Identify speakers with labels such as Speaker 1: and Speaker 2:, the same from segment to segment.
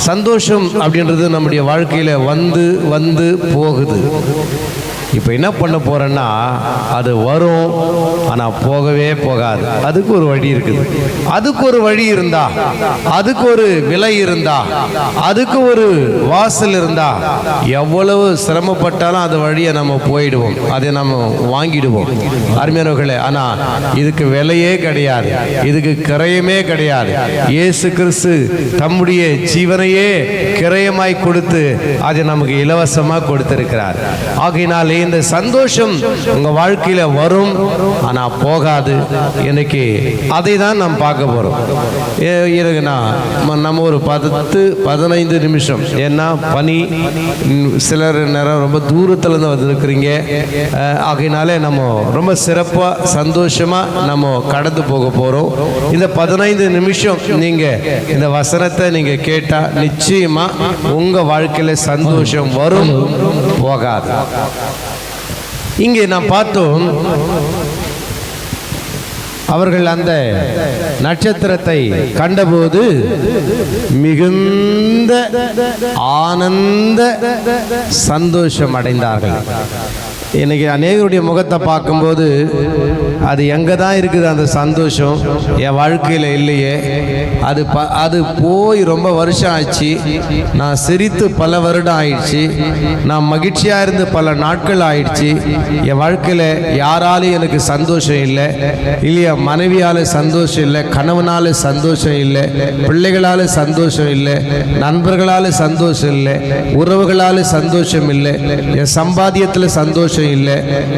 Speaker 1: சந்தோஷம் அப்படின்றது நம்முடைய வாழ்க்கையில் வந்து வந்து போகுது. இப்போ என்ன பண்ண போகிறேன்னா, அது வரும் ஆனால் போகவே போகாது. அதுக்கு ஒரு வழி இருக்குது. அதுக்கு ஒரு வழி இருந்தா, அதுக்கு ஒரு விலை இருந்தா, அதுக்கு ஒரு வாசல் இருந்தா, எவ்வளவு சிரமப்பட்டாலும் அது வழியை நம்ம போயிடுவோம், அதை நம்ம வாங்கிடுவோம் அருமையானவர்களே. ஆனால் இதுக்கு விலையே கிடையாது, இதுக்கு கிரயமே கிடையாது. இயேசு கிறிஸ்து தம்முடைய ஜீவனையே கிரயமாய் கொடுத்து அதை நமக்கு இலவசமாக கொடுத்திருக்கிறார். ஆகையினாலே இந்த சந்தோஷம் உங்க வாழ்க்கையில வரும் ஆனா போகாது. இன்னைக்கு அதை தான் நாம் பார்க்க போறோம். நம்ம ஒரு 10-15 நிமிஷம், ஏன்னா பனி, சிலர் நேரம் ரொம்ப தூரத்துல இருந்து வந்திருக்கிறீங்க. ஆகையினாலே நம்ம ரொம்ப சிறப்பா சந்தோஷமா நம்ம கடந்து போக போறோம். இந்த 15 நிமிஷம் நீங்க இந்த வசனத்தை நீங்க கேட்டா நிச்சயமா உங்க வாழ்க்கையில சந்தோஷம் வரும், போகாது. இங்கே நாம் பார்த்தோம், அவர்கள் அந்த நட்சத்திரத்தை கண்டபோது மிகுந்த ஆனந்த சந்தோஷம் அடைந்தார்கள். இன்னைக்கு அநேகருடைய முகத்தை பார்க்கும்போது அது எங்கே தான் இருக்குது அந்த சந்தோஷம்? என் வாழ்க்கையில் இல்லையே. அது போய் ரொம்ப வருஷம் ஆயிடுச்சு. நான் சிரித்து பல வருடம் ஆயிடுச்சு. நான் மகிழ்ச்சியாக இருந்து பல நாட்கள் ஆயிடுச்சு. என் வாழ்க்கையில் யாராலும் எனக்கு சந்தோஷம் இல்லை, இல்லையா? மனைவியால் சந்தோஷம் இல்லை, கணவனால் சந்தோஷம் இல்லை, பிள்ளைகளால் சந்தோஷம் இல்லை, நண்பர்களால் சந்தோஷம் இல்லை, உறவுகளால் சந்தோஷம் இல்லை, என் சம்பாத்தியத்தில் சந்தோஷம் இல்லை,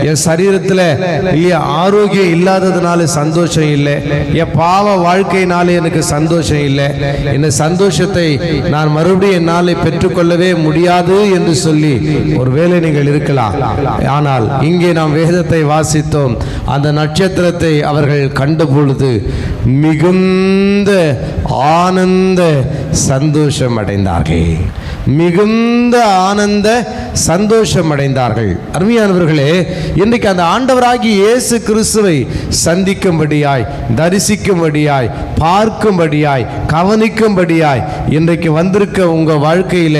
Speaker 1: என் சரீரத்தில் இல்லையா ஆரோக்கியம் இல்லாததுனால சந்தோஷம் இல்லை, என் பாவ வாழ்க்கையினாலே எனக்கு சந்தோஷம் இல்லை. இந்த சந்தோஷத்தை நான் மறுபடியும் என்னால் பெற்றுக்கொள்ளவே முடியாது என்று சொல்லி ஒருவேளை நீங்கள் இருக்கலாம். ஆனால் இங்கே நாம் வேதத்தை வாசித்தோம். அந்த நட்சத்திரத்தை அவர்கள் கண்ட பொழுது மிகுந்த ஆனந்த சந்தோஷம் அடைந்தார்கள். மிகுந்த ஆனந்த சந்தோஷம் அடைந்தார்கள். அருமையானவர்களே, இன்றைக்கு அந்த ஆண்டவராகிய இயேசு கிறிஸ்துவை சந்திக்கும்படியாய், தரிசிக்கும்படியாய், பார்க்கும்படியாய், கவனிக்கும்படியாய் இன்றைக்கு வந்திருக்க உங்க வாழ்க்கையில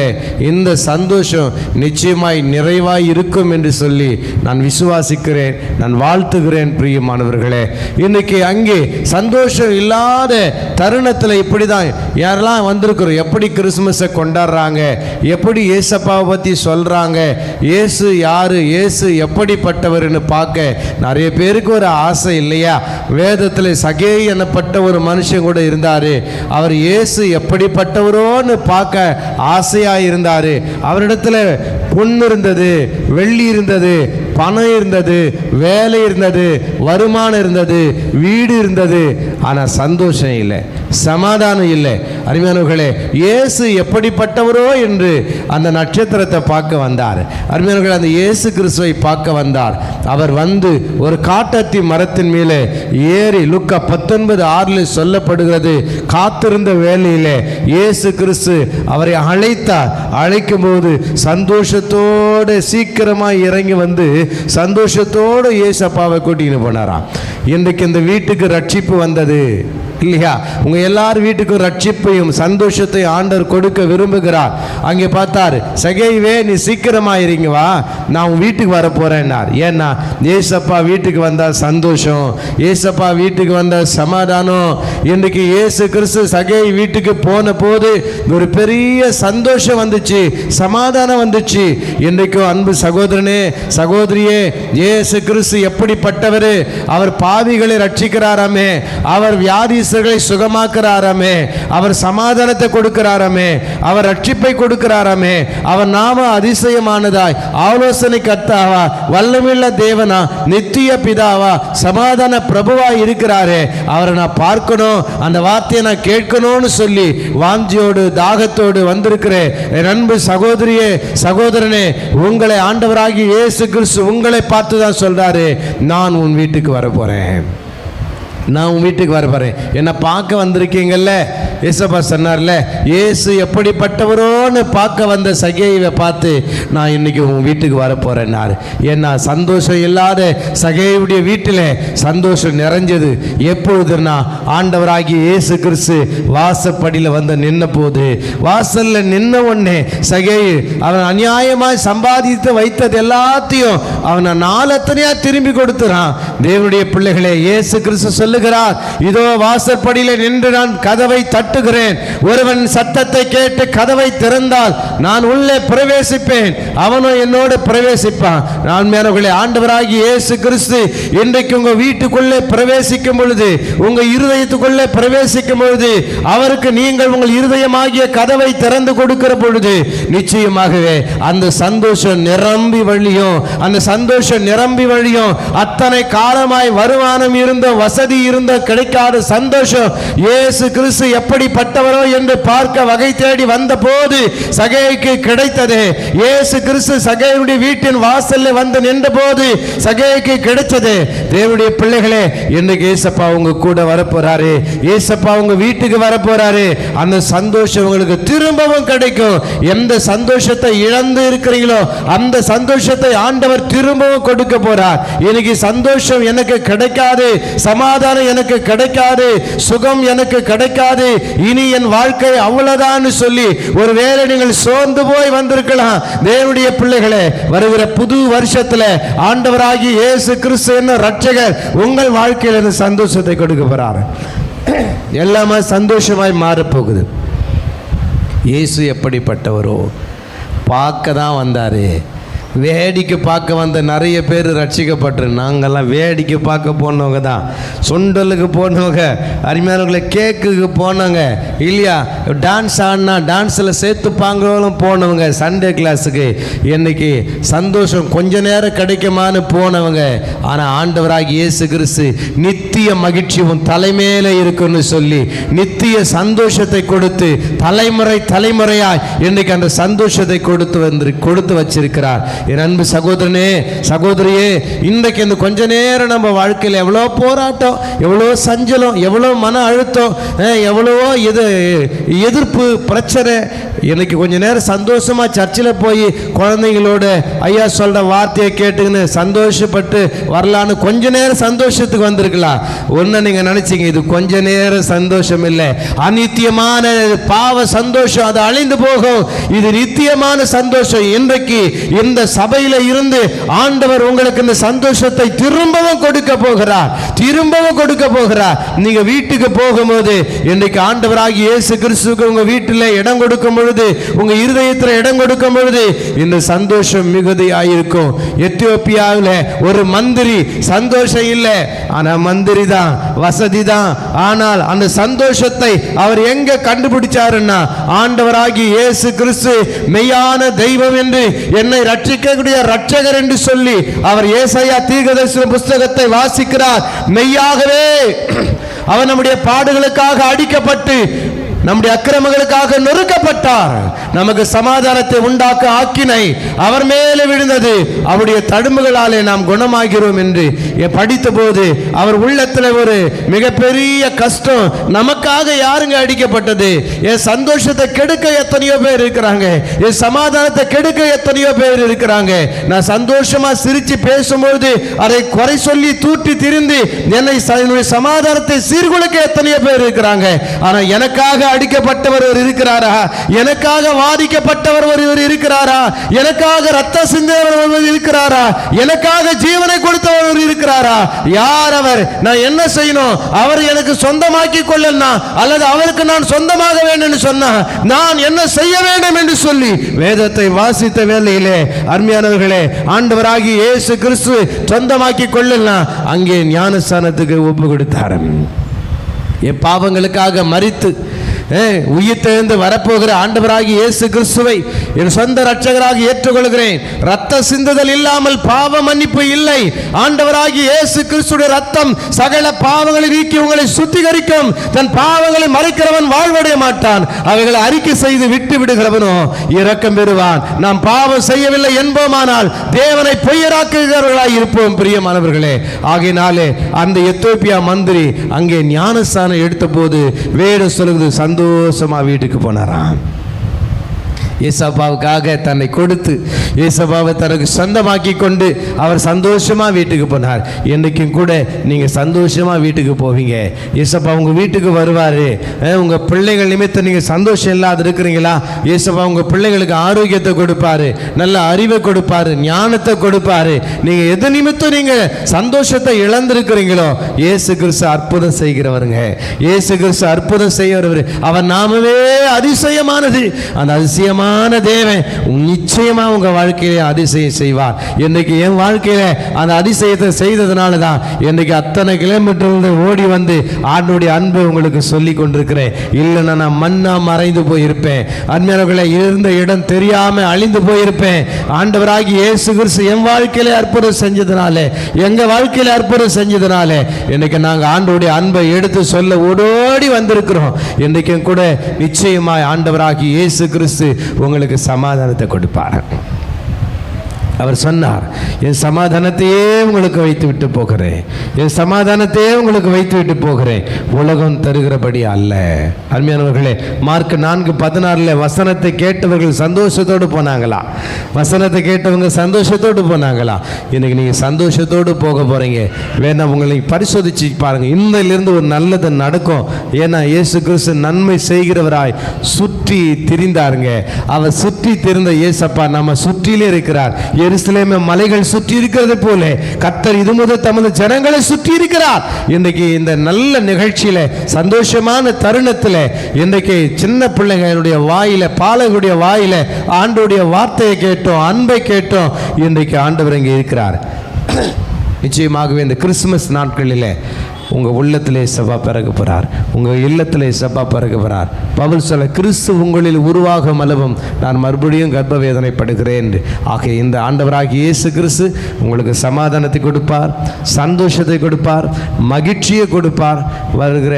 Speaker 1: இந்த சந்தோஷம் நிச்சயமாய் நிறைவாய் இருக்கும் என்று சொல்லி நான் விசுவாசிக்கிறேன், நான் வாழ்த்துகிறேன். பிரியமானவர்களே, இன்னைக்கு அங்கே சந்தோஷம் இல்லாத தருணத்தில் இப்படிதான் யாரெல்லாம் வந்திருக்கிறோம். எப்படி கிறிஸ்துமஸை கொண்டாடுறாங்க, எப்படி இயேசப்பாவை பற்றி சொல்கிறாங்க, இயேசு யாரு, இயேசு எப்படிப்பட்டவர்னு பார்க்க நிறைய பேருக்கு ஒரு ஆசை இல்லையா? வேதத்தில் சகே எனப்பட்ட ஒரு மனுஷன் கூட இருந்தார். அவர் இயேசு எப்படிப்பட்டவரோன்னு பார்க்க ஆசையாக இருந்தார். அவரிடத்துல பொண்ணு இருந்தது, வெள்ளி இருந்தது, பணம் இருந்தது, வேலை இருந்தது, வருமானம் இருந்தது, வீடு இருந்தது. ஆனால் சந்தோஷம் இல்லை, சமாதானம் இல்லை. அருமையானவர்களே, இயேசு எப்படிப்பட்டவரோ என்று அந்த நட்சத்திரத்தை பார்க்க வந்தார். அருமையானவர்களே, அந்த இயேசு கிறிஸ்துவை பார்க்க வந்தார். அவர் வந்து ஒரு காட்டத்தி மரத்தின் மேலே ஏறி, லுக்கா 19:6 சொல்லப்படுகிறது, காத்திருந்த வேளையிலே இயேசு கிறிஸ்து அவரை அழைத்தார். அழைக்கும் போது சந்தோஷத்தோடு சீக்கிரமாக இறங்கி வந்து சந்தோஷத்தோடு இயேசப்பாவை கூட்டின்னு போனாராம். இன்றைக்கு இந்த வீட்டுக்கு ரட்சிப்பு வந்தது இல்லையா? உங்க எல்லார் வீட்டுக்கும் ரட்சிப்பையும் சந்தோஷத்தை ஆண்டவர் கொடுக்க விரும்புகிறார். அங்கே பார்த்தார், சகேவே நீ சீக்கிரமாயிருங்க வா, நான் உன் வீட்டுக்கு வர போறேன்னார். ஏன்னா ஏசப்பா வீட்டுக்கு வந்தா சந்தோஷம், ஏசப்பா வீட்டுக்கு வந்தா சமாதானம். இன்றைக்கு இயேசு கிறிஸ்து சகே வீட்டுக்கு போன போது ஒரு பெரிய சந்தோஷம் வந்துச்சு, சமாதானம் வந்துச்சு. இன்றைக்கும் அன்பு சகோதரனே, சகோதரியே, இயேசு கிறிஸ்து எப்படிப்பட்டவர்? அவர் பாவிகளை ரட்சிக்கிறாராமே, அவர் வியாதி சுகமாக்குறாராமே, அவர் சமாதானத்தை கொடுக்கிறாராமே, அவர் ரட்சிப்பை கொடுக்கிறாராமே, அவர் நாம அதிசயமானதாய், ஆலோசனை கர்த்தாவா, வல்லமையுள்ள தேவனா, நித்திய பிதாவா, சமாதான பிரபுவா இருக்கிறாரே, அவரை நான் பார்க்கணும், அந்த வார்த்தையை நான் கேட்கணும்னு சொல்லி வாஞ்சியோடு தாகத்தோடு வந்திருக்கிறேன். என் அன்பு சகோதரியே, சகோதரனே, உங்களை ஆண்டவராகிய இயேசு கிறிஸ்து உங்களை பார்த்து தான் சொல்றாரு, நான் உன் வீட்டுக்கு வர போறேன். நான் உன் வீட்டுக்கு வர போகிறேன், என்னை பார்க்க வந்திருக்கீங்கல்ல. ஏசப்பா சொன்னார்ல, இயேசு எப்படிப்பட்டவரோன்னு பார்க்க வந்த சகேயுவை பார்த்து நான் இன்னைக்கு உன் வீட்டுக்கு வர போகிறேன்னாரு. ஏன்னா சந்தோஷம் இல்லாத சகேயுடைய வீட்டில் சந்தோஷம் நிறைஞ்சது எப்பொழுதுன்னா ஆண்டவராகிய இயேசு கிறிஸ்து வாசப்படியில் வந்து நின்ன போது. வாசலில் நின்ன உடனே சகேயு அவன் அநியாயமாய் சம்பாதித்து வைத்தது எல்லாத்தையும் அவனை நாளத்தனையா திரும்பி கொடுத்துறான். தேவனுடைய பிள்ளைகளே, இயேசு கிறிஸ்து சொல்லுகிறார், இதோ வாசற்படியில் நின்று நான் கதவை தட்டுகிறேன், ஒருவன் சத்தத்தை கேட்டு கதவை திறந்தால் நான் உள்ளே பிரவேசிப்பேன், அவனும் என்னோடு பிரவேசிப்பான். நான் மேலே ஆண்டவராகி இயேசு கிறிஸ்து இன்றைக்கு உங்க வீட்டுக்குள்ளே பிரவேசிக்கும் பொழுது, உங்க இருதயத்துக்குள்ளே பிரவேசிக்கும் பொழுது, அவருக்கு நீங்கள் உங்கள் இருதயமாகிய கதவை திறந்து கொடுக்கிற பொழுது நிச்சயமாகவே அந்த சந்தோஷம் நிரம்பி வழியும். அந்த சந்தோஷம் நிரம்பி வழியும். அத்தனை காலமாய் வருமானம் இருந்த, வசதி இருந்த, கிடைக்காத சந்தோஷம் இயேசு கிறிஸ்து எப்படிப்பட்டவரோ என்று பார்க்க வகை தேடி வந்த போது சகேயுக்கு கிடைத்தது. இயேசு கிறிஸ்து சகேயுடைய வீட்டின் வாசல்ல வந்து நின்ற போது சகேயுக்கு கிடைச்சது. தேவனுடைய பிள்ளைகளே, இன்னைக்கு ஏசப்பா உங்க கூட வரப்போறாரு. ஏசப்பா உங்க வீட்டுக்கு வரப்போறாரு. அந்த சந்தோஷம் உங்களுக்கு திரும்பவும் கிடைக்கும். எந்த சந்தோஷத்தை இழந்து இருக்கிறீங்களோ அந்த சந்தோஷத்தை ஆண்டவர் திரும்பவும் கொடுக்க போறார். இன்னைக்கு சந்தோஷம் எனக்கு கிடைக்காது, சமாதானம் எனக்கு கிடைக்காது, சுகம் எனக்கு கிடைக்காது, இனி என் வாழ்க்கை அவ்வளவுதான் சொல்லி ஒருவேளை நீங்கள் சோர்ந்து போய் வந்திருக்கலாம். தேவனுடைய பிள்ளைகளே, வருகிற புது வருஷத்துல ஆண்டவராகிய இயேசு கிறிஸ்து என்ன ரட்சகர் உங்கள் வாழ்க்கையில் சந்தோஷத்தை கொடுக்க போறார். எல்லாமே சந்தோஷமாய் மாறப்போகுது. இயேசு எப்படிப்பட்டவரோ பார்க்க தான் வந்தாரு. வேடிக்கை பார்க்க வந்த நிறைய பேர் ரட்சிக்கப்பட்டு, நாங்கள்லாம் வேடிக்கை பார்க்க போனவங்க தான். சுண்டலுக்கு போனவங்க, அருமையானவர்களை கேக்குக்கு போனவங்க இல்லையா, டான்ஸ் ஆடினா டான்ஸில் சேர்த்துப்பாங்களும் போனவங்க, சண்டே கிளாஸுக்கு இன்னைக்கு சந்தோஷம் கொஞ்ச நேரம் கிடைக்குமான்னு போனவங்க. ஆனால் ஆண்டவராக இயேசு கிறிஸ்து நித்திய மகிழ்ச்சி உன் தலைமையில இருக்குன்னு சொல்லி நித்திய சந்தோஷத்தை கொடுத்து தலைமுறை தலைமுறையாய் இன்னைக்கு அந்த சந்தோஷத்தை கொடுத்து வச்சிருக்கிறார். என் அன்பு சகோதரனே, சகோதரியே, இன்றைக்கு இந்த கொஞ்ச நேரம் நம்ம வாழ்க்கையில் எவ்வளோ போராட்டம், எவ்வளோ சஞ்சலம், எவ்வளோ மன அழுத்தம், எவ்வளவோ எதிர்ப்பு பிரச்சனை. இன்னைக்கு கொஞ்ச நேரம் சந்தோஷமா சர்ச்சில் போய் குழந்தைங்களோட ஐயா சொல்ற வார்த்தையை கேட்டுக்கின்னு சந்தோஷப்பட்டு வரலான்னு கொஞ்ச நேரம் சந்தோஷத்துக்கு வந்திருக்கலாம். ஒன்று நீங்க நினைச்சீங்க, இது கொஞ்ச நேரம் சந்தோஷம் இல்லை, அநித்தியமான பாவ சந்தோஷம், அது அழிந்து போகும். இது நித்தியமான சந்தோஷம். இன்றைக்கு இந்த சபையில இருந்து ஆண்டவர் உங்களுக்கு இந்த சந்தோஷத்தை திரும்பவும் கொடுக்க போகிறார், திரும்பவும் கொடுக்க போகிறார். நீங்க வீட்டுக்கு போகும்போது இன்றைக்கு ஆண்டவராகிய இயேசு கிறிஸ்துவுக்கு உங்க வீட்டில் இடம் கொடுக்கும் பொழுது, உங்க இருதயத்தில் இடம் கொடுக்கும் பொழுது இந்த சந்தோஷம் மிகுதியாயிருக்கும். எத்தியோப்பியாவில் ஒரு மந்திரி சந்தோஷம் இல்லை, ஆனா மந்திரி தான், வசதி தான். ஆனால் அந்த சந்தோஷத்தை அவர் எங்க கண்டுபிடிச்சாருன்னா, ஆண்டவராகிய இயேசு கிறிஸ்து மெய்யான தெய்வம் என்று என்னை ரட்சிக்கக்கூடிய ரட்சகர் என்று சொல்லி அவர் ஏசாயா தீர்க்கதரிசன புஸ்தகத்தை வாசிக்கிறார். மெய்யாகவே அவர் நம்முடைய பாடுகளுக்காக அடிக்கப்பட்டு நம்முடைய அக்கிரமங்களுக்காக நொறுக்கப்பட்டார், நமக்கு சமாதானத்தை உண்டாக்க ஆக்கினை அவர் மேலே விழுந்தது, அவருடைய தழும்புகளாலே நாம் குணமாகிறோம் என்று படித்த போது அவர் உள்ளத்தில் ஒரு மிகப்பெரிய கஷ்டம், நமக்காக யாருங்க அடிக்கப்பட்டது? என் சந்தோஷத்தை கெடுக்க எத்தனையோ பேர் இருக்கிறாங்க, என் சமாதானத்தை கெடுக்க எத்தனையோ பேர் இருக்கிறாங்க. நான் சந்தோஷமா சிரிச்சு பேசும்போது அதை குறை சொல்லி தூட்டி திரிந்து என்னுடைய சமாதானத்தை சீர்குலைக்க எத்தனையோ பேர் இருக்கிறாங்க. ஆனா எனக்காக அடிக்கப்பட்டவர் ஒரு இருக்கிறாரா? எனக்காக வாதிக்கப்பட்டவர் ஒருவர் இருக்கிறாரா? எனக்காக ரத்த சிந்தியவர் ஒருவர் இருக்கிறாரா? எனக்காக ஜீவனை கொடுத்தவர் ஒருவர் இருக்கிறாரா? யார் அவர்? நான் என்ன செய்யணும்? அவர் எனக்கு சொந்தமாக்கி கொள்ளனா அல்லது அவருக்கு நான் சொந்தமாக வேண்டும் சொன்னா நான் என்ன செய்ய வேண்டும் என்று சொல்லி வேதத்தை வாசித்த வேளையிலே அருமையானவர்களே, ஆண்டவராகிய இயேசு கிறிஸ்து சொந்தமாக்கி கொள்ளலாம் அங்கே ஞானஸ்தானத்துக்கு ஒப்பு கொடுத்தார். என் பாவங்களுக்காக மரித்து உயிர் தெழுந்து வரப்போகிற ஆண்டவராகிய இயேசு கிறிஸ்துவை என் சொந்த இரட்சகராக ஏற்றுக்கொள்கிறேன். ரத்த சிந்துதல் இல்லாமல் பாவ மன்னிப்பு இல்லை. ஆண்டவராகிய இயேசு கிறிஸ்துடைய ரத்தம் சகல பாவங்களை நீக்கி உங்களை சுத்திகரிக்கும். தன் பாவங்களை மறைக்கிறவன் வாழ்வடைய மாட்டான். அவைகளை அறிக்கை செய்து விட்டு விடுகிறவனோ இரக்கம் பெறுவான். நாம் பாவம் செய்யவில்லை என்போமானால் தேவனை பொய்யராக்குகிறவர்களாய் இருப்போம். பிரியமானவர்களே, ஆகையினாலே அந்த எத்தியோப்பியா மந்திரி அங்கே ஞானஸ்தானம் எடுத்த போது வேடு சொல்லுது, சந்தோஷமா வீட்டுக்கு போனாராம். ஏசப்பாவுக்காக தன்னை கொடுத்து ஏசப்பாவை தனக்கு சொந்தமாக்கி கொண்டு அவர் சந்தோஷமாக வீட்டுக்கு போனார். என்றைக்கும் கூட நீங்கள் சந்தோஷமாக வீட்டுக்கு போவீங்க. ஏசப்பா உங்கள் வீட்டுக்கு வருவார். உங்கள் பிள்ளைகள் நிமித்தம் நீங்கள் சந்தோஷம் இல்லாத இருக்கிறீங்களா? ஏசப்பா உங்கள் பிள்ளைகளுக்கு ஆரோக்கியத்தை கொடுப்பாரு, நல்ல அறிவை கொடுப்பாரு, ஞானத்தை கொடுப்பாரு. நீங்கள் எது நிமித்தம் நீங்கள் சந்தோஷத்தை இழந்திருக்கிறீங்களோ இயேசு கிறிஸ்து அற்புதம் செய்கிறவருங்க. இயேசு கிறிஸ்து அற்புதம் செய்கிறவர். அவர் நாமவே அதிசயமானது. அந்த அதிசயமான தேவன் நிச்சயமா உங்க வாழ்க்கையில அதிசயம் செய்வார். இன்னைக்கு என் வாழ்க்கையில அந்த அதிசயத்தை செய்ததுனால தான் இன்னைக்கு அத்தனை கிலோமீட்டர் ஓடி வந்து ஆண்டவருடைய அன்பை உங்களுக்கு சொல்லி கொண்டிருக்கிறேன். இல்லைன்னா நான் மண்ணா மறைந்து போயிருப்பேன். அன்மையாளர்களை இருந்த இடம் தெரியாம அழிந்து போயிருப்பேன். ஆண்டவராகி இயேசு கிறிஸ்து என் வாழ்க்கையில அற்புதம் செஞ்சதுனால, எங்க வாழ்க்கையில அற்புதம் செஞ்சதுனால இன்னைக்கு நாங்க ஆண்டவருடைய அன்பை எடுத்து சொல்ல ஓடோடி வந்திருக்கிறோம். இன்னைக்கும் கூட நிச்சயமாய் ஆண்டவராகி இயேசு கிறிஸ்து உங்களுக்கு சமாதானத்தை கொடுப்பார். அவர் சொன்னார், என் சமாதானத்தையே உங்களுக்கு வைத்து விட்டு போகிறேன், என் சமாதானத்தையே உங்களுக்கு வைத்து விட்டு போகிறேன், உலகம் தருகிறபடி அல்ல. அருமையானவர்களே, மார்க் 4:16 வசனத்தை கேட்டவர்கள் சந்தோஷத்தோடு போனாங்களா? வசனத்தை கேட்டவங்க சந்தோஷத்தோடு போனாங்களா? இன்னைக்கு நீங்கள் சந்தோஷத்தோடு போக போகிறீங்க. வேணா உங்களை பரிசோதிச்சு பாருங்கள். இன்னிலிருந்து ஒரு நல்லது நடக்கும். ஏன்னா இயேசு கிறிஸ்து நன்மை செய்கிறவராய் சுற்றி திரிந்தாருங்க. அவர் சுற்றி திரிந்த இயேசப்பா நம்ம சுற்றிலே இருக்கிறார். எருசலேமை மலைகள் சுற்றி இருக்கிறது போல கர்த்தர் இது முதல் தமது ஜனங்களை சுற்றி இருக்கிறார். இன்றைக்கு இந்த நல்ல நிகழ்ச்சியில, சந்தோஷமான தருணத்தில் இன்றைக்கு சின்ன பிள்ளைகளுடைய வாயில, பாலகுடைய வாயில ஆண்டவருடைய வார்த்தையை கேட்டோம், அன்பை கேட்டோம். இன்றைக்கு ஆண்டவர் இங்கே இருக்கிறார். நிச்சயமாகவே இந்த கிறிஸ்துமஸ் நாட்களில் உங்கள் உள்ளத்திலே சபா பிறகு போகிறார், உங்கள் இல்லத்திலே சபா பிறகு போகிறார். பவுல் சொல்ல, கிறிஸ்து உங்களில் உருவாகும் அளவும் நான் மறுபடியும் கர்ப்ப வேதனைப்படுகிறேன். ஆக இந்த ஆண்டவராகிய இயேசு கிறிஸ்து உங்களுக்கு சமாதானத்தை கொடுப்பார், சந்தோஷத்தை கொடுப்பார், மகிழ்ச்சியை கொடுப்பார். வருகிற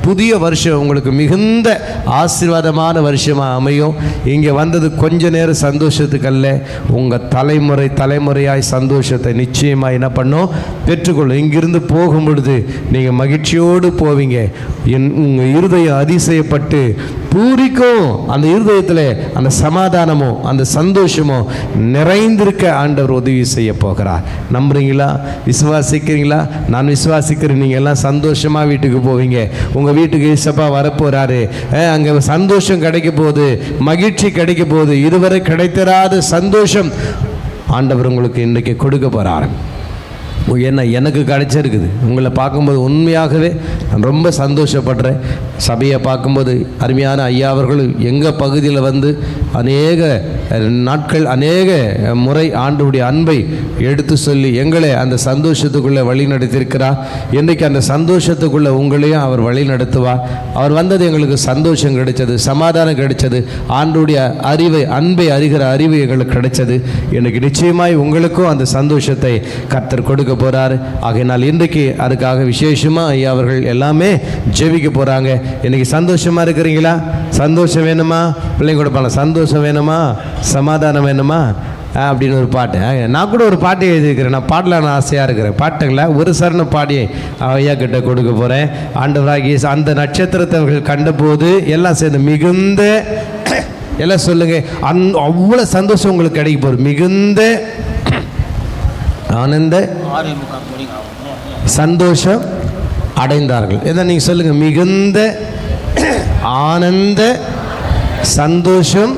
Speaker 1: புதிய வருஷம் உங்களுக்கு மிகுந்த ஆசீர்வாதமான வருஷமாக அமையும். இங்கே வந்தது கொஞ்ச நேரம் சந்தோஷத்துக்கு அல்ல, உங்கள் தலைமுறையாய் சந்தோஷத்தை நிச்சயமாக என்ன பண்ணும், பெற்றுக்கொள்ளும். இங்கிருந்து போகும் பொழுது நீங்கள் மகிழ்ச்சியோடு போவீங்க. உங்கள் இருதயம் அதிசயப்பட்டு பூரிக்கும். அந்த இருதயத்தில் அந்த சமாதானமோ அந்த சந்தோஷமோ நிறைந்திருக்க ஆண்டவர் உதவி செய்ய போகிறார். நம்புறீங்களா? விசுவாசிக்கிறீங்களா? நான் விசுவாசிக்கிறேன். நீங்கள் எல்லாம் சந்தோஷமாக வீட்டுக்கு போவீங்க. உங்கள் வீட்டுக்கு இயேசப்பா வரப்போகிறாரு. அங்கே சந்தோஷம் கிடைக்க போகுது, மகிழ்ச்சி கிடைக்க போகுது. இதுவரை கிடைத்தராத சந்தோஷம் ஆண்டவர் உங்களுக்கு இன்றைக்கு கொடுக்க போகிறார். என்ன எனக்கு கிடைச்சிருக்குது. உங்களை பார்க்கும்போது உண்மையாகவே நான் ரொம்ப சந்தோஷப்படுறேன். சபையை பார்க்கும்போது அருமையான ஐயா அவர்கள் எங்கள் பகுதியில் வந்து அநேக நாட்கள், அநேக முறை ஆண்டவருடைய அன்பை எடுத்து சொல்லி எங்களை அந்த சந்தோஷத்துக்குள்ளே வழி நடத்தியிருக்கிறார். இன்றைக்கு அந்த சந்தோஷத்துக்குள்ளே உங்களையும் அவர் வழி நடத்துவார். அவர் வந்தது எங்களுக்கு சந்தோஷம் கிடைச்சது, சமாதானம் கிடைச்சது, ஆண்டவருடைய அறிவை, அன்பை அறிகிற அறிவு எங்களுக்கு கிடைச்சது. எனக்கு நிச்சயமாய் உங்களுக்கும் அந்த சந்தோஷத்தை கர்த்தர் கொடுக்க போகிறார். ஆகையினால் இன்றைக்கு அதுக்காக விசேஷமாக ஐயா அவர்கள் எல்லாமே ஜெபிக்க போகிறாங்க. இன்றைக்கி சந்தோஷமாக இருக்கிறீங்களா? சந்தோஷம் வேணுமா? பிள்ளைங்க கொடுப்பாங்க. சந்தோஷம் வேணுமா? சமாதானம் வேணுமா? அப்படின்னு ஒரு பாட்டு. நான் கூட ஒரு பாட்டு எழுதியிருக்கிறேன். நான் பாடலாம் நான் ஆசையாக இருக்கிறேன். பாட்டுங்களை ஒரு சரண பாடி ஐயா கிட்ட கொடுக்க போகிறேன். ஆண்டவராகி அந்த நட்சத்திரத்தை அவர்கள் கண்டபோது எல்லாம் சேர்ந்து மிகுந்த, எல்லாம் சொல்லுங்க, அவ்வளோ சந்தோஷம் உங்களுக்கு கிடைக்க போகுது. மிகுந்த ஆனந்த சந்தோஷம் அடைந்தார்கள். எதை நீங்கள் சொல்லுங்க? மிகுந்த ஆனந்த சந்தோஷம்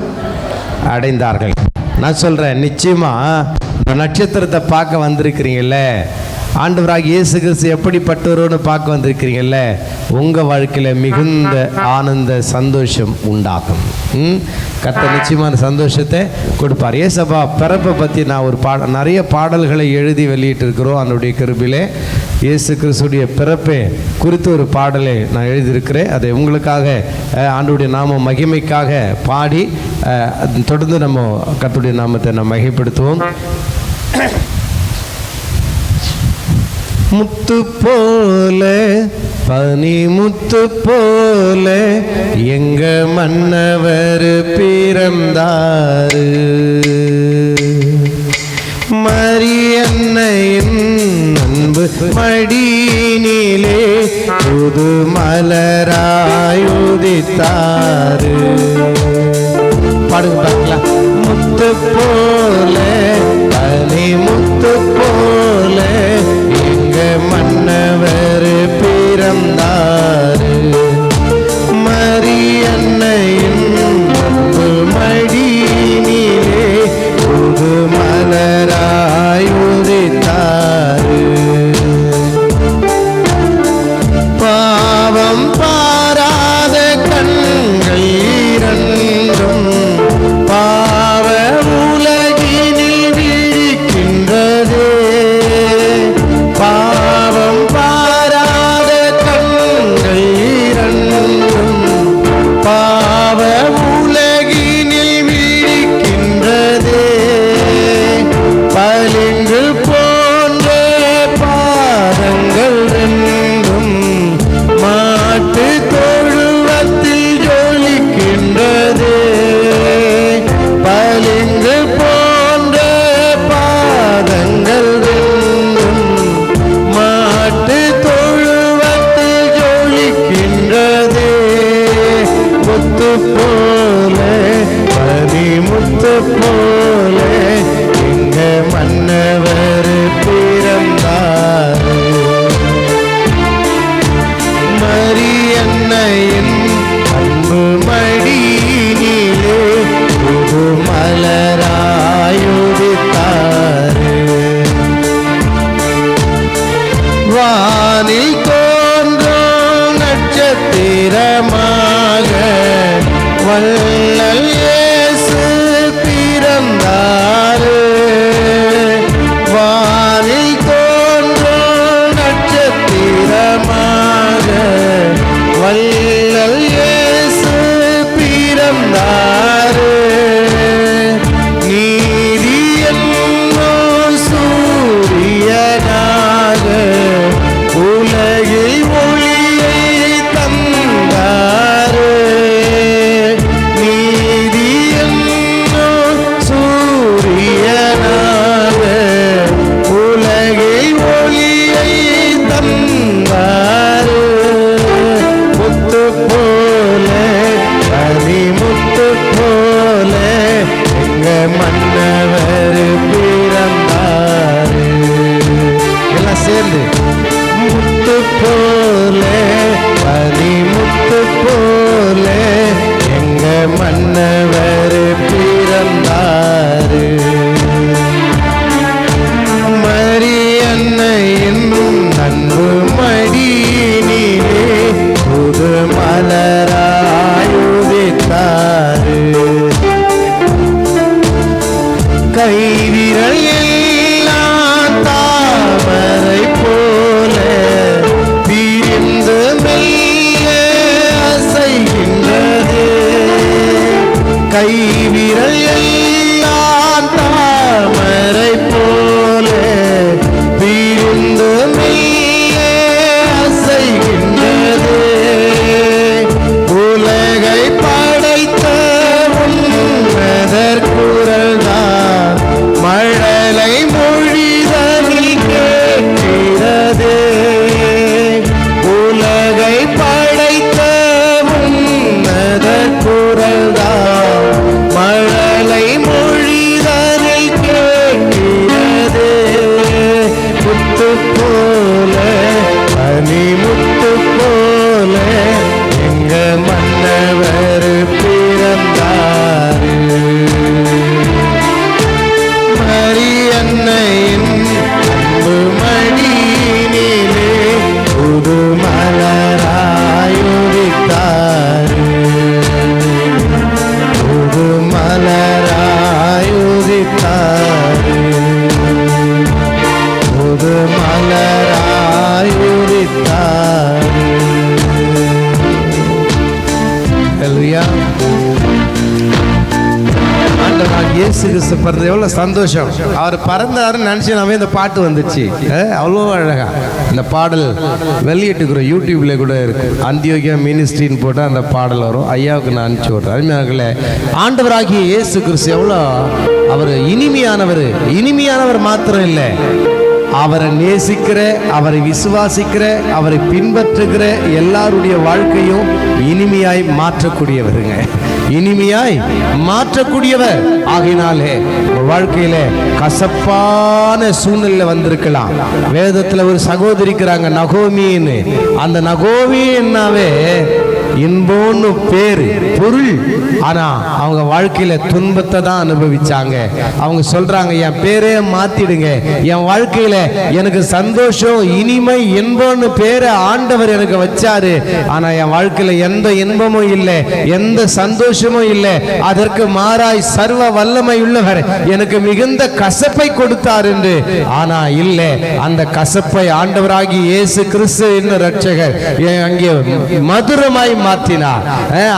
Speaker 1: அடைந்தார்கள். நான் சொல்கிறேன், நிச்சயமாக நட்சத்திரத்தை பார்க்க வந்திருக்கிறீங்கல்ல, ஆண்டவராகிய இயேசு கிறிஸ்து எப்படிப்பட்டவரோன்னு பார்க்க வந்திருக்கிறீங்கல்ல, உங்கள் வாழ்க்கையில் மிகுந்த ஆனந்த சந்தோஷம் உண்டாகும். கர்த்தர் நிச்சயமான சந்தோஷத்தை கொடுப்பார். ஏசப்பா பிறப்பை பற்றி நான் ஒரு நிறைய பாடல்களை எழுதி வெளியிட்டிருக்கிறோம். அதனுடைய கிருபையிலே இயேசு கிறிஸ்துடைய பிறப்பை குறித்து ஒரு பாடலை நான் எழுதியிருக்கிறேன். அதை உங்களுக்காக ஆண்டவருடைய நாம மகிமைக்காக பாடி தொடர்ந்து நம்ம கர்த்தருடைய நாமத்தை நம்ம மகிமைப்படுத்துவோம். முத்து போல பனி முத்து போல எங்க மன்னவர் பிறந்தாரு. மரியன்னையின் அன்பு மடியினிலே புது மலராய் உதித்தாரு. பாடுங்க பார்க்கலாம். முத்து போல பனி முத்து போல எங்க மன்னவர் பிறந்தாரு. மரியன்னையின் அன்பு மடியினிலே புது மலராய் உதித்தாரு. பாவம் பாராத கண்கள் இரண்டும் பாவ உலகினில் விழிக்கின்றது. பாவம் பாராத கண்கள் இரண்டும் பாவ உலகினில் விழிக்கின்றது. பளிங்கு போன்ற பாதங்கள் ரெண்டும் மாட்டு தொழுவத்தில் ஜொலிக்கின்றது. பளிங்கு போன்ற பாதங்கள் ரெண்டும் மாட்டு தொழுவத்தில் ஜொலிக்கின்றது. முத்து போல பனி முத்து போல எங்க மன்னவர் பிறந்தாரு. மரியன்னையின் அன்பு மடியினிலே புது மலராய் உதித்தாரு. வானில் தோன்றும் நட்சத்திரமாக வள்ளல் இயேசு பிறந்தாரு. வானில் தோன்றும் நட்சத்திரமாக வள்ளல் இயேசு பிறந்தாரு. நீதி என்னும் சூரியனாக உலகில் ஒளியை தந்தாரு. நீதி என்னும் சூரியனாக உலகில் ஒளியை தந்தாரு. முத்து போல பனி முத்து போல எங்க மன்னவர் பிறந்தாரு. எல்லாம் சேர்ந்து முத்து போல பனி முத்து போல எங்க மன்னவர் பிறந்தாரு. மரியன்னையின் அன்பு மடியினிலே புது மலராய் உதித்தாரு. கைவிரல் எல்லாம் தாமரை போல பிரிந்து மெல்ல அசைகின்றது. கைவிரல் எல்லாம் தாமரை போல பிரிந்து மெல்ல அசைகின்றது. உலகை படைத்த உன்னதர் குரல் தான் மழலை மொழிதனில் கேட்கிறது. உலகை படைத்த உன்னதர் குரல் தான் மழலை மொழிதனில் கேட்கிறது. இயேசு கிறிஸ்து பிறந்த எவ்வளோ சந்தோஷம். அவர் பறந்தாருன்னு நினச்சி நம்ம இந்த பாட்டு வந்துச்சு. அவ்வளோ அழகா இந்த பாடல் வெளியிட்டுக்கிறோம். யூடியூப்ல கூட இருக்கு. அந்தியோகியா மினிஸ்ட்ரின்னு போட்டால் அந்த பாடல் வரும். ஐயாவுக்கு நான் அனுப்பிச்சு விட்றேன். அருமையானவர்களே, ஆண்டவராகிய இயேசு கிறிஸ்து எவ்வளோ அவர் இனிமையானவர். இனிமையானவர் மாத்திரம் இல்லை, அவரை நேசிக்கிற, அவரை விசுவாசிக்கிற, அவரை பின்பற்றுகிற எல்லாருடைய வாழ்க்கையும் இனிமையாய் மாற்றக்கூடியவருங்க. இனிமையாய் மாற்றக்கூடியவர். ஆகினாலே வாழ்க்கையில கசப்பான சூழ்நிலை வந்திருக்கலாம். வேதத்துல ஒரு சகோதரி இருக்கிறாங்க, நகோமின்னு. அந்த நகோமின்னாவே இன்போன்னு பேரு, பொருள். ஆனா அவங்க வாழ்க்கையில துன்பத்தை தான் அனுபவிச்சாங்க. அவங்க சொல்றாங்க, என் பேரே மாத்திடுங்க, என் வாழ்க்கையில எனக்கு சந்தோஷம், இனிமை, இன்பம்னு பேரை ஆண்டவர் எனக்கு வச்சாரு. ஆனா என் வாழ்க்கையில எந்த இன்பமும் இல்லை, எந்த சந்தோஷமும் இல்லை. அதற்கு மாறாய் சர்வ வல்லமை உள்ளவர் எனக்கு மிகுந்த கசப்பை கொடுத்தார் என்று. ஆனா இல்லை, அந்த கசப்பை ஆண்டவராகி இயேசு கிறிஸ்து என்னும் ரட்சகர் அங்கே மதுரமாய் மாற்றினார்.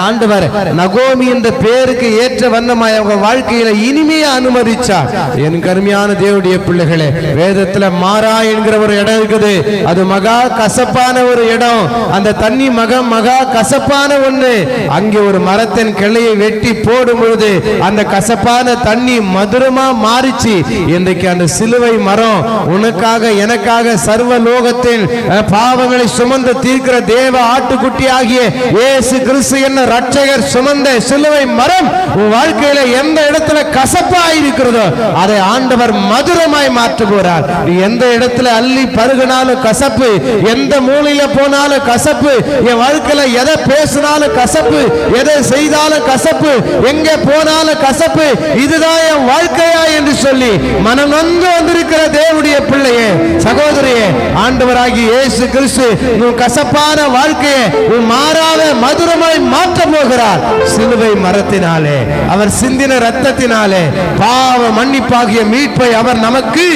Speaker 1: ஆண்டவர் நகோமி என்ற பேருக்கு ஏற்ற வண்ணமாய் அவங்க வாழ்க்கையில இனிமையை அனுமதிச்சார். என் கருமையான தேவனுடைய பிள்ளைகளே, வேதத்துல மாறா என்கிற ஒரு இடம் இருக்குது. அது மகா கசப்பான ஒரு இடம். அந்த தண்ணி மகா கசப்பான ஒண்ணு. அங்கே ஒரு மரத்தின் கிளையை வெட்டி போடும் பொழுது அந்த கசப்பான தண்ணி மதுரமா மாறிச்சு. இன்றைக்கு அந்த சிலுவை மரம் உனக்காக எனக்காக சர்வ லோகத்தின் பாவங்களை சுமந்து தீர்க்கிற தேவ ஆட்டுக்குட்டி ஆகிய இயேசு கிறிஸ்து என்ன ரட்சகர் சுமந்த சிலுவை மரம் உன் வாழ்க்கையில எந்த இடத்துல கசப்பா இருக்கிறதோ அதை ஆண்டவர் மதுரமாய் மாற்ற போறார். எந்த இடத்துல அள்ளி பருகினாலும் கசப்பு, எந்த மூலையில போனாலும் கசப்பு, என் வாழ்க்கையில எதை பேசினாலும் கசப்பு, எதை செய்தாலும் கசப்பு, எங்க போனாலும் கசப்பு, இதுதான் என் வாழ்க்கையா என்று சொல்லி மனம் நொந்து வந்திருக்கிற தேவனுடைய பிள்ளையே, சகோதரியே, ஆண்டவராகி இயேசு கிறிஸ்து உன் கசப்பான வாழ்க்கையை உன் மாறாத மதுரமாய் மாற்ற போகிறார். சிலுவை மரத்தினாலே, அவர் சிந்தின ரத்தத்தினாலே பாவ மன்னிப்பாகிய மீட்பை அவர் நமக்கு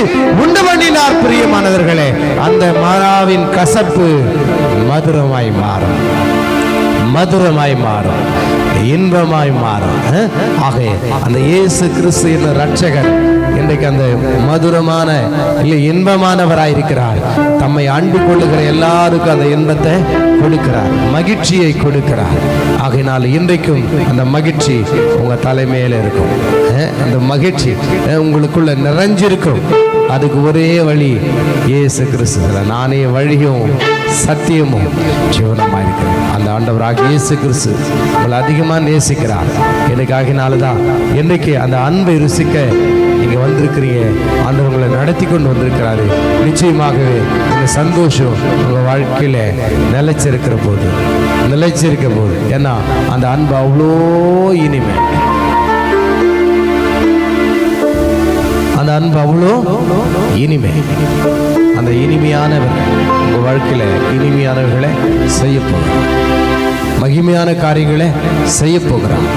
Speaker 1: உண்டு பண்ணினார். பிரியமானவர்களே, அந்த மாறாவின் கசப்பு மதுரமாய் மாறும், மதுரமாய் மாறும், இன்பமாய் மாறும். ஆக அந்த இயேசு கிறிஸ்து என்ற ரட்சகர் இன்றைக்கு அந்த மதுரமான இல்லை இன்பமானவராயிருக்கிறார். தம்மை அன்பு கொள்ளுகிற எல்லாருக்கும் அந்த இன்பத்தை கொடுக்கிறார், மகிழ்ச்சியை கொடுக்கிறார். ஆகையினால் இன்றைக்கும் அந்த மகிழ்ச்சி உங்க தலைமையில இருக்கும். அந்த மகிழ்ச்சி உங்களுக்குள்ள நிறைஞ்சிருக்கும். அதுக்கு ஒரே வழி இயேசு கிறிஸ்து. நானே வழியும் சத்தியமும் ஜீவனமாக இருக்கிறேன். அந்த ஆண்டவராக இயேசு கிறிஸ்து உங்களை அதிகமாக நேசிக்கிறார். எனக்காகினால்தான் இன்றைக்கு அந்த அன்பை ருசிக்க நீங்க வந்திருக்கிறீங்க. ஆண்டவர் உங்களை நடத்தி கொண்டு வந்திருக்கிறாரு. நிச்சயமாகவே இந்த சந்தோஷம் உங்க வாழ்க்கையில நிலைச்சிருக்கிற போது ஏன்னா அந்த அன்பு அவ்வளோ இனிமை, அந்த அன்பு அவ்வளோ இனிமை. அந்த இனிமையானவர் உங்க வாழ்க்கையில இனிமையானவர்களை செய்ய போகிறார், மகிமையான காரியங்களை செய்ய போகிறார்.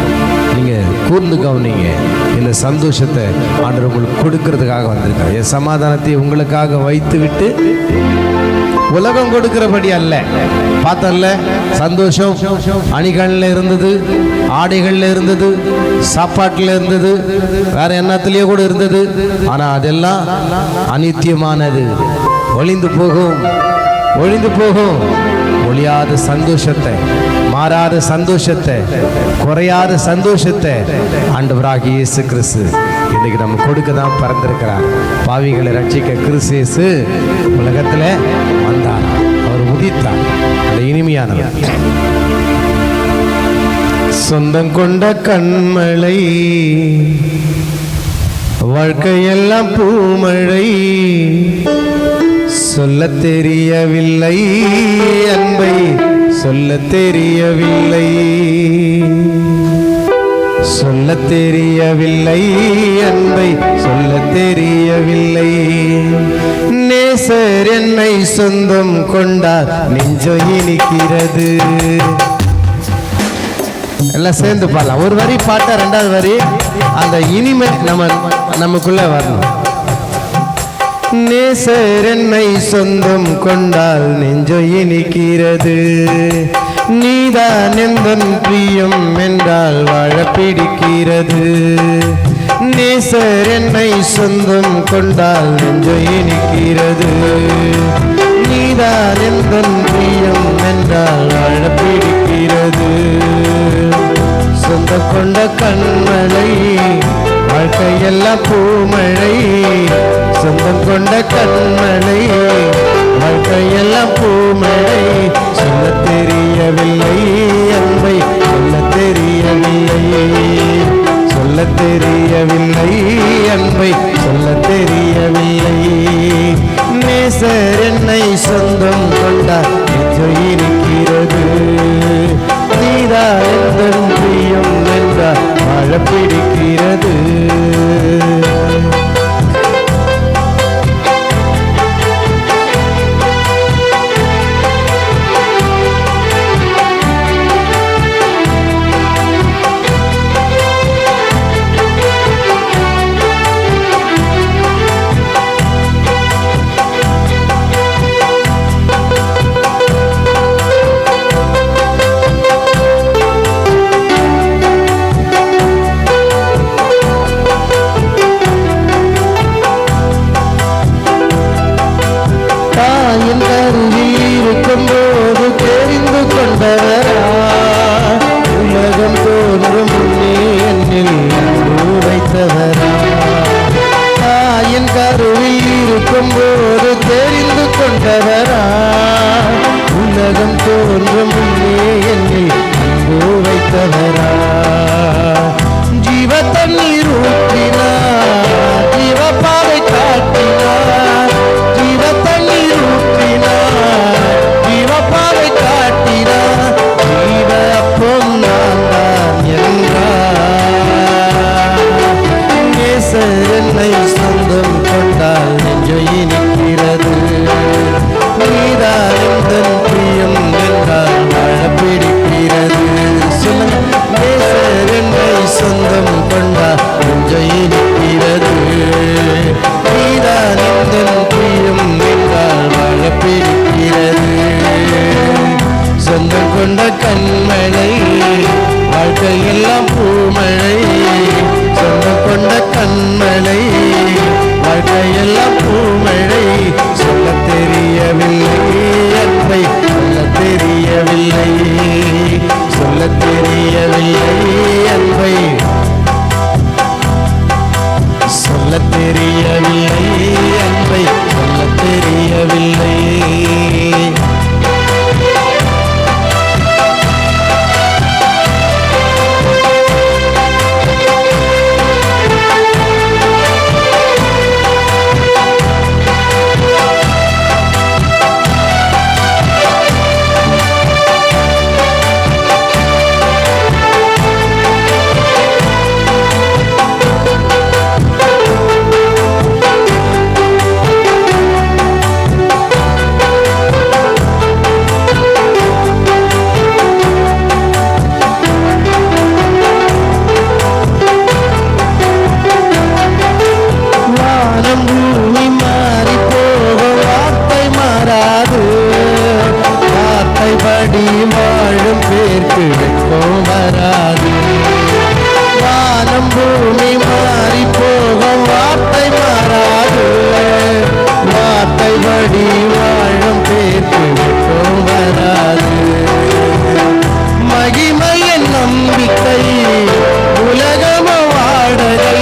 Speaker 1: நீங்க கூர்ந்து கவனிங்க. இந்த சந்தோஷத்தை ஆண்டவர் உங்களுக்கு கொடுக்கிறதுக்காக வந்திருக்கார். என் சமாதானத்தை உங்களுக்காக வைத்து விட்டு உலகம் கொடுக்கிறபடி அல்ல. பார்த்தல்ல, சந்தோஷம் அணிகள்ல இருந்தது, ஆடைகள்ல இருந்தது, சாப்பாட்டுல இருந்தது, வேற என்னத்திலேயே கூட இருந்தது. ஆனா அதெல்லாம் அநித்தியமானது, ஒளிந்து போகும். ஒளியாத சந்தோஷத்தை, மாறாத சந்தோஷத்தை, குறையாத சந்தோஷத்தை ஆண்டவராகிய இயேசு கிறிஸ்து இன்னைக்கு நம்ம கொடுக்க தான் பிறந்திருக்கிறார். பாவிகளை ரட்சிக்க கிறிஸ்து இயேசு உலகத்துல வந்தார், அவர் உதித்தார். அந்த இனிமையானவர். சொந்தம் கொண்ட கண்மழை, வாழ்க்கையெல்லாம் பூமழை, சொல்ல தெரியவில்லை அன்பை, சொல்ல தெரியவில்லை, சொல்ல தெரியவில்லை அன்பை, சொல்ல தெரியவில்லை. நேசர் என்னை சொந்தம் கொண்டார், நெஞ்சம் இனிக்கிறது. எல்லாம் சேர்ந்து பாடலாம். ஒரு வரி பாட்டா, ரெண்டாவது வரி அந்த இனிமை நமக்குள்ள வரணும். நேசர் என்னை சொந்தம் கொண்டால் நெஞ்சம் இனிக்கிறது, நீதான் எந்தன் பிரியம் என்றால் வாழ பிடிக்கிறது. நேசர் என்னை சொந்தம் கொண்டால் நெஞ்சை இனிக்கிறது. நீதான் எந்தன் பிரியம் என்றால் வாழ பிடிக்கிறது. சொந்தம் கொண்ட கண்மலை வாழ்க்கையெல்லாம் பூமழை. சொந்தம் கொண்ட கண்மலை வாழ்க்கையெல்லாம் பூமழை. சொல்ல தெரியவில்லை அன்பை சொல்ல தெரியவில்லை. சொல்ல தெரியவில்லை அன்பை சொல்ல தெரியவில்லை. நேசர் என்னை சொந்தம் கொண்டார் நெஞ்சை இனிக்கிறது. நீதா எந்தன் பிரியம் என்றால் வாழ பிடிக்கிறது. தாயின் கருவில் இருக்கும்போது தெரிந்து கொண்டவரா. உலகம் தோன்றும் முன்னே என்னில் அன்பு வைத்தவரா. தாயின் கருவில் இருக்கும்போது தெரிந்து கொண்டவரா. உலகம் தோன்றும் முன்னே என்னில் அன்பு வைத்தவரா. ஜீவ தண்ணீர் ஊற்றினார், ஜீவ பாதை காட்டினார். ஜீவ தண்ணீர் ஊற்றினார், ஜீவ பாதை காட்டினார். ஜீவ அப்பம் நான் தான் என்றார். நேசர் என்னை சொந்தம் கொண்டால் நெஞ்சை இனிக்கிறது. நீதா எந்தன் பிரியம் என்றால் வாழ பிடிக்கிறது. சொல்லுங்க. நேசர் என்னை சொந்தம் கொண்டால் நெஞ்சை இனிக்கிறது. நீதா எந்தன் பிரியம் என்றால் வாழ பிடிக்கிறது. சொந்தம் கொண்ட கண்மழை வாழ்க்கையெல்லாம் பூமழை. சொந்தம் கொண்ட கண்மழை வாழ்க்கையெல்லாம் பூமழை. சொல்ல தெரியவில்லை அன்பை சொல்ல தெரியவில்லை. சொல்ல தெரியவில்லை அன்பை சொல்ல தெரியவில்லை. அன்பை சொல்ல தெரியவில்லை. வார்த்தைப்படி வாழும் பேர்க்கு வெட்கம் வராது. வானம் பூமி மாறி போகும் வார்த்தை மாறாது. வார்த்தைப்படி வாழும் பேர்க்கு வெட்கம் வராது. மகிமையின் நம்பிக்கை உலகம வாடகை.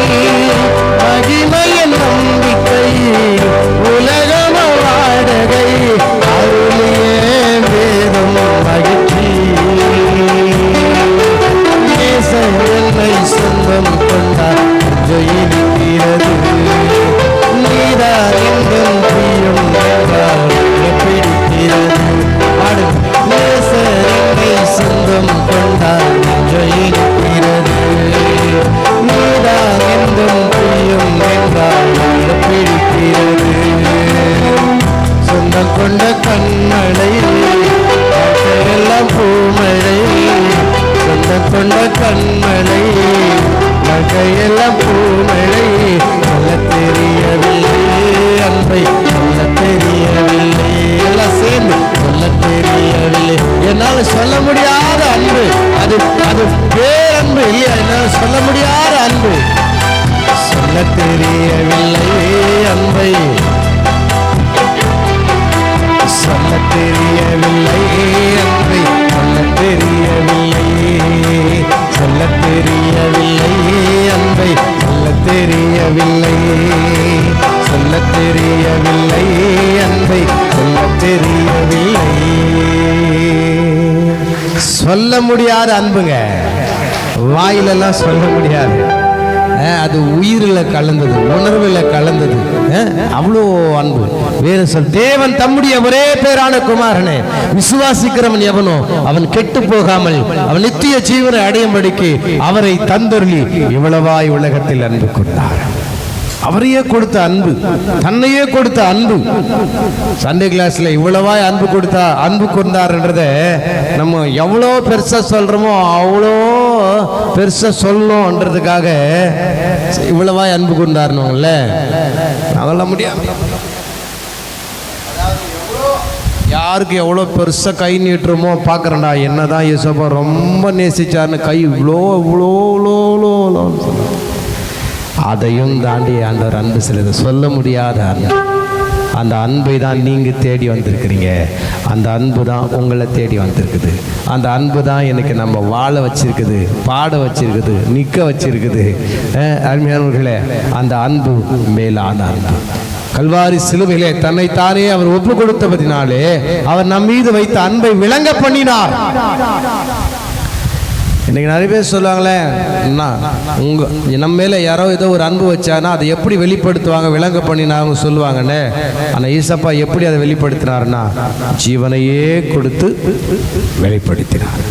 Speaker 1: மகிமையின் நம்பிக்கை உலகம வாடகை. அருளியே வேதம் மகிழ்ச்சி. நேசர் என்னை சொந்தம் கொண்டார் நெஞ்சை இனிக்கிறது. நீதா எந்தன் பிரியம் என்றால் பிடிக்கிறது. நேசர் என்னை சொந்தம் கொண்டார் நெஞ்சை இனிக்கிறது. நீதா எந்தன் பிரியம் என்றால் பிடிக்கிறது. சொந்தம் கொண்ட கண்மழை வாழ்க்கையெல்லாம் பூமழை. சொந்தம் கொண்ட கண்மழை வாழ்க்கையெல்லாம் பூமழை. சொல்ல தெரியவில்லை அன்பை சொல்ல தெரியவில்லை. எல்லாம் சேர்ந்து சொல்ல தெரியவில்லை. என்னால் சொல்ல முடியாத அன்பு. அது அது பேரன்பு இல்லையா? என்னால் சொல்ல முடியாத அன்பு. சொல்ல தெரியவில்லை அன்பை, சொல்ல தெரியவில்லை அன்பை, சொல்ல தெரியவில்லை, சொல்ல தெரியவில்லை அன்பை, சொல்ல தெரியவில்லை, சொல்ல தெரியவில்லை அன்பை, சொல்ல தெரியவில்லை. சொல்ல முடியாத அன்புங்க, வாயிலெல்லாம் சொல்ல முடியாது. அது உயிரில் கலந்தது, உணர்வில் கலந்தது. அவ்வளோ அன்பு. வேறு சொல், தேவன் தம்முடைய ஒரே பேரான குமாரனே விசுவாசிக்கிறவன் எவனோ அவன் கெட்டு போகாமல் அவன் நித்திய ஜீவனை அடையும்படிக்கு அவரை தந்தருளி இவ்வளவாய் உலகத்தில் அன்பு கொண்டார். அவரையே கொடுத்த அன்பு, தன்னையே கொடுத்த அன்பு. சண்டே கிளாஸ்ல இவ்வளவாய் அன்பு கொடுத்தா, அன்பு கொண்டார்ன்றத நம்ம எவ்வளோ பெருசா சொல்றோமோ அவ்வளோ பெருசா சொல்லணும்ன்றதுக்காக இவ்வளவாய் அன்பு கொண்டாருனுங்கள சொல்ல முடியாது. யாருக்கு எவ்வளோ பெருசாக கை நீட்டுறோமோ பார்க்குறேன்டா, என்னதான் இயேசுப்பா ரொம்ப நேசிச்சார்னு கை இவ்வளோ இவ்வளோ இவ்வளோ இவ்வளோன்னு சொல்ல, அதையும் தாண்டி ஆண்டவர் அன்பு செலுத்த சொல்ல முடியாத அன்பு. அந்த அன்பை தான் நீங்கள் தேடி வந்திருக்கிறீங்க. அந்த அன்பு தான் உங்களை தேடி வந்திருக்குது. அந்த அன்பு தான் எனக்கு நம்ம வாழ வச்சிருக்குது, பாட வச்சிருக்குது, நிற்க வச்சிருக்குது. அருமையானவர்களே, அந்த அன்பு மேலான அன்பு. கல்வாரி சிலுவையிலே தன்னைத்தானே அவர் ஒப்பு கொடுத்தபடினாலே அவர் நம் மீது வைத்த அன்பை விளங்க பண்ணினார். இன்னைக்கு நிறைய பேர் சொல்லுவாங்களே, நம்ம மேலே யாரோ ஏதோ ஒரு அன்பு வச்சானா அதை எப்படி வெளிப்படுத்துவாங்க, விளங்க பண்ணினாங்க சொல்லுவாங்கன்னு. ஆனால் ஈசப்பா எப்படி அதை வெளிப்படுத்தினார்னா ஜீவனையே கொடுத்து வெளிப்படுத்தினார்,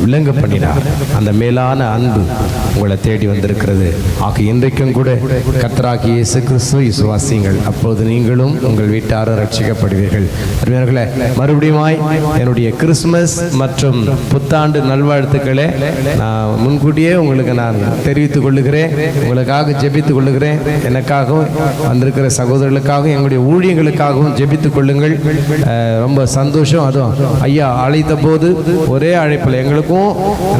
Speaker 1: விளங்க பண்ணினார். அந்த மேலான அன்பு உங்களை தேடி வந்திருக்கிறது. ஆக இன்றைக்கும் கூட கர்த்தராகிய இயேசு கிறிஸ்துவை விசுவாசியுங்கள், அப்போது நீங்களும் உங்கள் வீட்டாரும் ரட்சிக்கப்படுவீர்கள். அருமையானவர்களே, மறுபடியுமாய் என்னுடைய கிறிஸ்துமஸ் மற்றும் புத்தாண்டு நல்வாழ்த்துக்களை நான் முன்கூட்டியே உங்களுக்கு நான் தெரிவித்துக் கொள்ளுகிறேன். உங்களுக்காக ஜெபித்துக் கொள்ளுகிறேன். எனக்காகவும் வந்திருக்கிற சகோதரர்களுக்காகவும் எங்களுடைய ஊழியங்களுக்காகவும் ஜெபித்துக் கொள்ளுங்கள். ரொம்ப சந்தோஷம். அதுவும் ஐயா அழைத்த போது ஒரே அழைப்பில் எங்களுக்கும்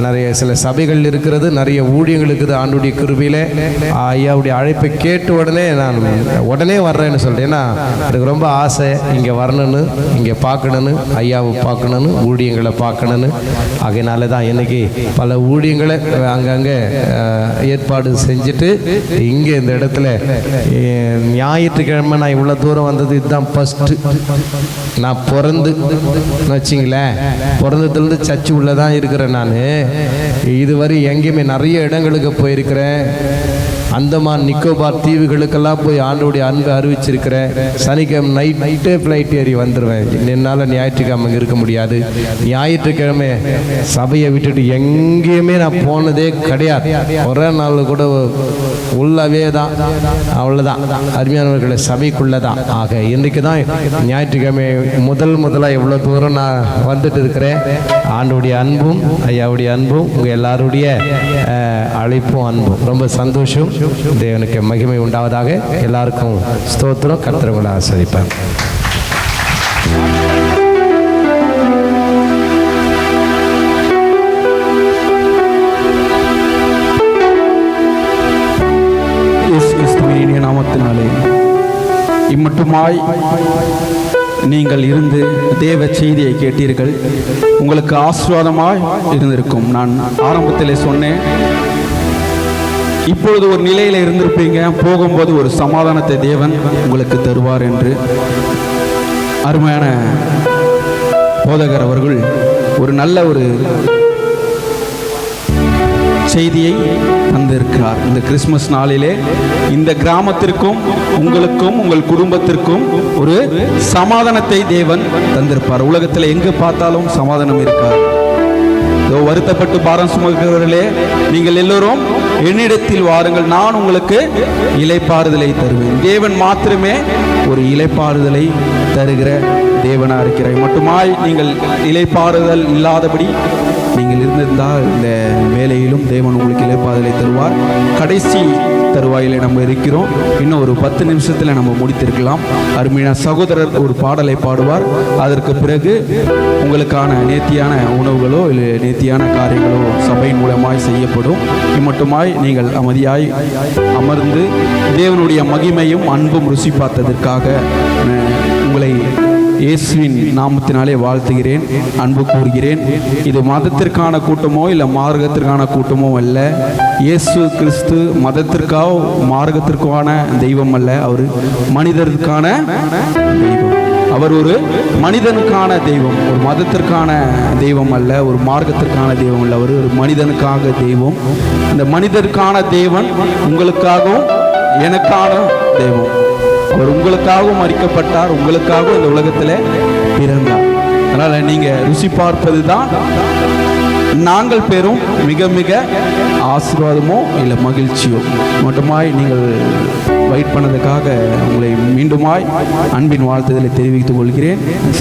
Speaker 1: நிறைய சில சபைகள் இருக்கிறது, நிறைய ஊழியங்கள் இருக்குது. ஆண்டுடைய கிருபையிலே ஐயாவுடைய அழைப்பை கேட்டு உடனே வர்றேன்னு சொல்லிட்டேன். ஏன்னா எனக்கு ரொம்ப ஆசை இங்கே வரணும்னு, இங்கே பார்க்கணுன்னு, ஐயாவை பார்க்கணுன்னு, ஊழியங்களை பார்க்கணுன்னு. ஆகையினால தான் இன்னைக்கு பல ஊழியங்களை அங்கங்கே ஏற்பாடு செஞ்சுட்டு இங்கே இந்த இடத்துல ஞாயிற்றுக்கிழமை நான் இவ்வளோ தூரம் வந்தது இதுதான் ஃபஸ்ட்டு. நான் பிறந்து வச்சிங்களேன், பிறந்ததுலேருந்து சர்ச்சு உள்ளதான் இருக்கிறேன். நான் இதுவரை எங்கேயுமே நிறைய இடங்களுக்கு போயிருக்கிறேன். அந்தமான் நிக்கோபார் தீவுகளுக்கெல்லாம் போய் ஆண்டோடைய அன்பை அறிவிச்சிருக்கிறேன். சனிக்கிழமை நைட்டே ஃப்ளைட் ஏறி வந்துடுவேன். என்னால் ஞாயிற்றுக்கிழமை இருக்க முடியாது. ஞாயிற்றுக்கிழமை சபையை விட்டுட்டு எங்கேயுமே நான் போனதே கிடையாது. ஒரே நாள் கூட உள்ளவே தான், அவ்வளோதான். அருமையானவர்களை சபைக்குள்ளதான். ஆக இன்றைக்கு தான் ஞாயிற்றுக்கிழமை முதலாக எவ்வளோ தூரம் நான் வந்துட்டு இருக்கிறேன். ஆண்டோடைய அன்பும் ஐயாவுடைய அன்பும் உங்கள் எல்லாருடைய அழைப்பும் அன்பும் ரொம்ப சந்தோஷம். தேவனுக்கு மகிமை உண்டாவதாக. எல்லாருக்கும் ஸ்தோத்திரம். கர்த்தர் உங்களை ஆசீர்வதிப்பார்.
Speaker 2: இயேசு கிறிஸ்துவின் இனிய நாமத்தினாலே இம்மட்டுமாய் நீங்கள் இருந்து தேவ செய்தியை கேட்டீர்கள். உங்களுக்கு ஆசீர்வாதமாய் இருந்திருக்கும். நான் ஆரம்பத்திலே சொன்னேன், இப்பொழுது ஒரு நிலையில் இருந்திருப்பீங்க, போகும்போது ஒரு சமாதானத்தை தேவன் உங்களுக்கு தருவார் என்று. அருமையான போதகர் அவர்கள் ஒரு நல்ல ஒரு செய்தியை தந்திருக்கிறார். இந்த கிறிஸ்துமஸ் நாளிலே இந்த கிராமத்திற்கும் உங்களுக்கும் உங்கள் குடும்பத்திற்கும் ஒரு சமாதானத்தை தேவன் தந்திருப்பார். உலகத்தில் எங்கு பார்த்தாலும் சமாதானம் இருக்கார். வருத்தப்பட்டு பாரம் சுமக்கிறவர்களே, நீங்கள் எல்லோரும் என்னிடத்தில் வாருங்கள், நான் உங்களுக்கு இளைப்பாறுதலை தருவேன். தேவன் மாத்திரமே ஒரு இளைப்பாறுதலை தருகிற தேவனா இருக்கிறார். மட்டுமாய் நீங்கள் இளைப்பாறுதல் இல்லாதபடி நீங்கள் இருந்திருந்தால் இந்த வேலையிலும் தேவன் உங்களுக்கு இளைப்பாறுதலை தருவார். கடைசி தருவாயில் நம்ம இருக்கிறோம். இன்னும் ஒரு 10 நிமிஷத்தில் நம்ம முடித்திருக்கலாம். அருமையான சகோதரர் ஒரு பாடலை பாடுவார். அதற்கு பிறகு உங்களுக்கான நேர்த்தியான உணவுகளோ இல்லை நேர்த்தியான காரியங்களோ சபையின் மூலமாய் செய்யப்படும். இம்மட்டுமாய் நீங்கள் அமைதியாய் அமர்ந்து தேவனுடைய மகிமையும் அன்பும் ருசி பார்த்ததற்காக உங்களை இயேசுவின் நாமத்தினாலே வாழ்த்துகிறேன், அன்பு கூறுகிறேன். இது மதத்திற்கான கூட்டமோ இல்லை மார்க்கத்திற்கான கூட்டமோ அல்ல. இயேசு கிறிஸ்து மதத்திற்காக மார்க்கத்திற்கான தெய்வம் அல்ல. அவர் மனிதருக்கான தெய்வம். அவர் ஒரு மனிதனுக்கான தெய்வம், ஒரு மதத்திற்கான தெய்வம் அல்ல, ஒரு மார்க்கத்திற்கான தெய்வம் அல்ல. அவர் ஒரு மனிதனுக்காக தெய்வம். இந்த மனிதருக்கான தேவன் உங்களுக்காகவும் எனக்கான தெய்வம். அவர் உங்களுக்காகவும் மறிக்கப்பட்டார், உங்களுக்காகவும் இந்த உலகத்தில் பிறந்தார். அதனால் நீங்கள் ருசி பார்ப்பது தான் நாங்கள் பெறும் மிக மிக ஆசீர்வாதமோ இல்லை மகிழ்ச்சியோ. மட்டுமாய் நீங்கள் வெயிட் பண்ணதுக்காக உங்களை மீண்டுமாய் அன்பின் வாழ்த்துதலை தெரிவித்துக் கொள்கிறேன்.